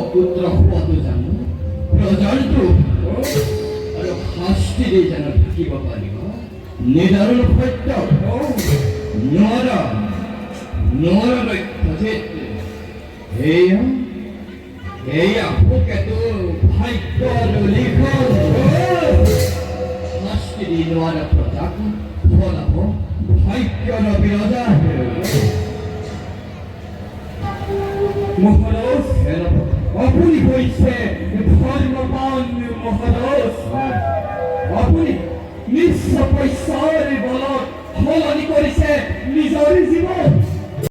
পুত্ৰ পদ জানো প্ৰজালটো আৰু শাস্তিৰে জানো থাকিব পাৰিব নিদাৰুণ সত্য নোৱাৰা লক্ষ্য সেয়া সেয়া পোকেতো ভাগ্যৰ লিখন শাস্তিৰে নোৱাৰা প্ৰজাক ফলাব ভাগ্যৰ বিৰজা মহাৰাজ আপনি হইছে ধৰ্মবান মহাৰাজ আপনি নিঃস্ব পয়সাৰ বলত সলনি কৰিছে নিজৰ জীৱন